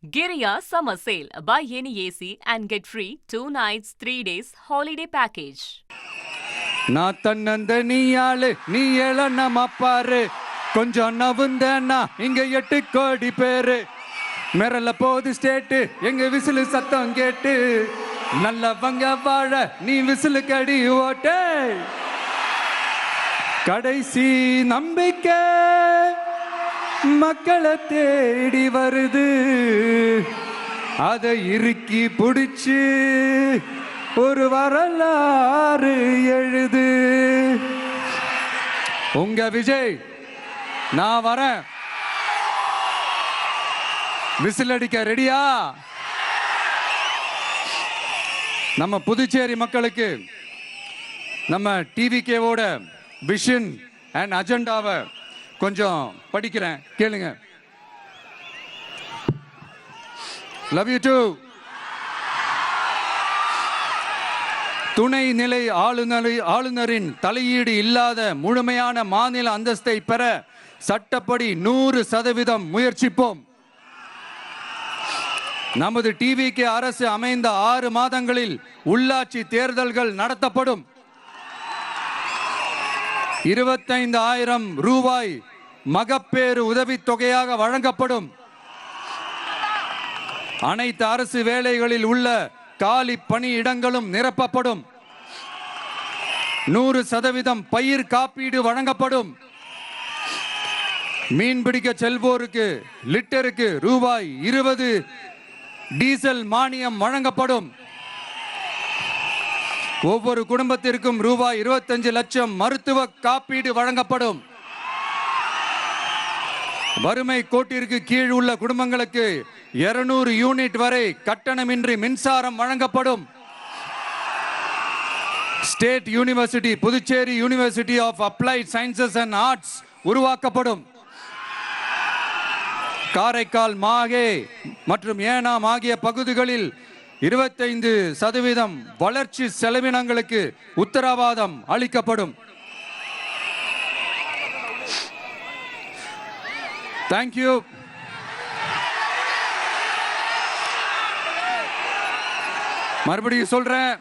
Giriya Summer Sale. Buy any AC and get free 2 nights, 3 days holiday package. நான் தன்னந்த நீயாளு நீ நம்ம பாரு கொஞ்சம் நவுந்தேன்னா இங்க 8 கோடி பேரு மிரல போது ஸ்டேட்டு எங்க விசிலு சத்தம் கேட்டு நல்லவங்க வாழ நீ விசிலு கடி ஓட்டே கடைசி நம்பிக்கை மக்களை தேடி வருது அதை இறுக்கி பிடிச்சு ஒரு வரலாறு எழுது. உங்க விஜய் நான் வரேன். விசில் அடிக்க ரெடியா? நம்ம புதுச்சேரி மக்களுக்கு நம்ம டிவிகேவோட விஷன் அண்ட் அஜெண்டாவை கொஞ்சம் படிக்கிறேன், கேளுங்க. Love you too. துணை நிலை ஆளுநரின் தலையீடு இல்லாத முழுமையான மாநில அந்தஸ்தை பெற சட்டப்படி 100% முயற்சிப்போம். நமது டிவிக்கு அரசு அமைந்த 6 மாதங்களில் உள்ளாட்சி தேர்தல்கள் நடத்தப்படும். 25,000 ரூபாய் மகப்பேறு உதவித்தொகையாக வழங்கப்படும். அனைத்து அரசு வேலைகளில் உள்ள காலி பணியிடங்களும் நிரப்பப்படும். 100% பயிர் காப்பீடு வழங்கப்படும். மீன்பிடிக்க செல்வோருக்கு லிட்டருக்கு ரூபாய் 20 டீசல் மானியம் வழங்கப்படும். ஒவ்வொரு குடும்பத்திற்கும் ரூபாய் 25 லட்சம் மருத்துவ காப்பீடு வழங்கப்படும். வறுமை கோட்டிற்கு கீழ் உள்ள குடும்பங்களுக்கு 200 யூனிட் வரை கட்டணமின்றி மின்சாரம் வழங்கப்படும். State university Puducherry university of applied sciences and arts உருவாக்கப்படும். காரைக்கால், மாஹே மற்றும் ஏனாம் ஆகிய பகுதிகளில் 25% வளர்ச்சி செலவினங்களுக்கு உத்தரவாதம் அளிக்கப்படும். தேங்க்யூ. மறுபடியும் சொல்றேன்,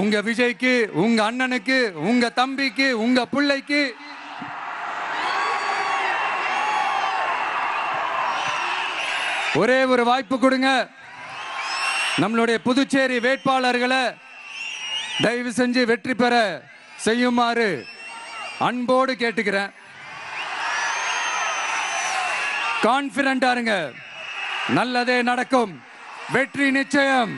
உங்க விஜய்க்கு, உங்க அண்ணனுக்கு, உங்க தம்பிக்கு, உங்க பிள்ளைக்கு ஒரே ஒரு வாய்ப்பு கொடுங்க. நம்மளுடைய புதுச்சேரி வேட்பாளர்களை தயவு செஞ்சு வெற்றி பெற செய்யுமாறு அன்போடு கேட்டுக்கிறேன். கான்பிடண்டா இருங்க, நல்லதே நடக்கும், வெற்றி நிச்சயம்.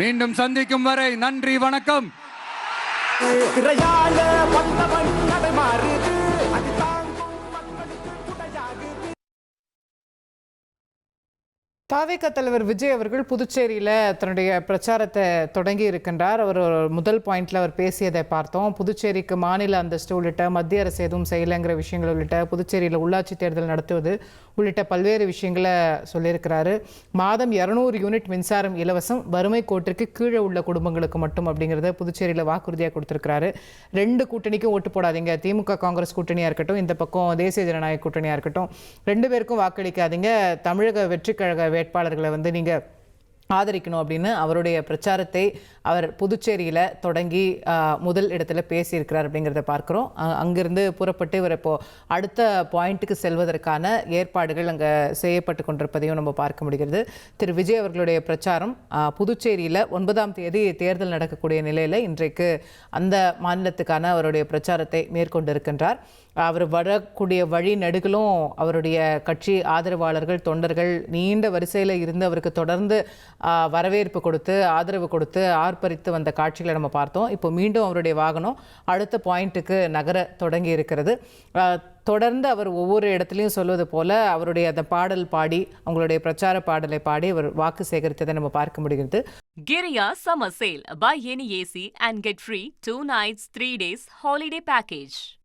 மீண்டும் சந்திக்கும் வரை நன்றி, வணக்கம். தாவேகா தலைவர் விஜய் அவர்கள் புதுச்சேரியில் தன்னுடைய பிரச்சாரத்தை தொடங்கி இருக்கின்றார். அவர் முதல் பாயிண்ட்ல அவர் பேசியதை பார்த்தோம். புதுச்சேரிக்கு மாநில அந்தஸ்து உள்ளிட்ட மத்திய அரசு எதுவும் செய்யலைங்கிற விஷயங்கள் உள்ளிட்ட புதுச்சேரியில் உள்ளாட்சி தேர்தல் நடத்துவது உள்ளிட்ட பல்வேறு விஷயங்களை சொல்லியிருக்கிறாரு. மாதம் 200 யூனிட் மின்சாரம் இலவசம், வறுமை கோட்டிற்கு கீழே உள்ள குடும்பங்களுக்கு மட்டும் அப்படிங்கிறத புதுச்சேரியில் வாக்குறுதியாக கொடுத்துருக்கிறாரு. 2 கூட்டணிக்கும் ஓட்டு போடாதீங்க, திமுக காங்கிரஸ் கூட்டணியாக இருக்கட்டும், இந்த பக்கம் தேசிய ஜனநாயக கூட்டணியாக இருக்கட்டும், 2 பேருக்கும் வாக்களிக்காதீங்க, தமிழக வெற்றி கழக வேட்பாளர்களை நீங்கள் ஆதரிக்கணும் அப்படின்னு அவருடைய பிரச்சாரத்தை அவர் புதுச்சேரியில் தொடங்கி முதல் இடத்துல பேசியிருக்கிறார் அப்படிங்கிறத பார்க்குறோம். அங்கிருந்து புறப்பட்டு இவர் இப்போது அடுத்த பாயிண்ட்டுக்கு செல்வதற்கான ஏற்பாடுகள் அங்கே செய்யப்பட்டு கொண்டிருப்பதையும் நம்ம பார்க்க முடிகிறது. திரு விஜய் அவர்களுடைய பிரச்சாரம் புதுச்சேரியில் 9ஆம் தேதி தேர்தல் நடக்கக்கூடிய நிலையில் இன்றைக்கு அந்த மாநிலத்துக்கான அவருடைய பிரச்சாரத்தை மேற்கொண்டிருக்கின்றார். அவர் வரக்கூடிய வழி நெடுகிலும் அவருடைய கட்சி ஆதரவாளர்கள், தொண்டர்கள் நீண்ட வரிசையில் இருந்து அவருக்கு தொடர்ந்து வரவேற்பு கொடுத்து, ஆதரவு கொடுத்து, ஆர்ப்பரித்து வந்த காட்சிகளை நம்ம பார்த்தோம். இப்போ மீண்டும் அவருடைய வாகனம் அடுத்த பாயிண்ட்டுக்கு நகர தொடங்கி இருக்கிறது. தொடர்ந்து அவர் ஒவ்வொரு இடத்துலையும் சொல்வது போல அவருடைய அந்த பாடல் பாடி, அவங்களுடைய பிரச்சார பாடலை பாடி அவர் வாக்கு சேகரித்ததை நம்ம பார்க்க முடிகிறது. Giriya Summer Sale. Buy any AC and get free 2 nights, 3 days holiday package.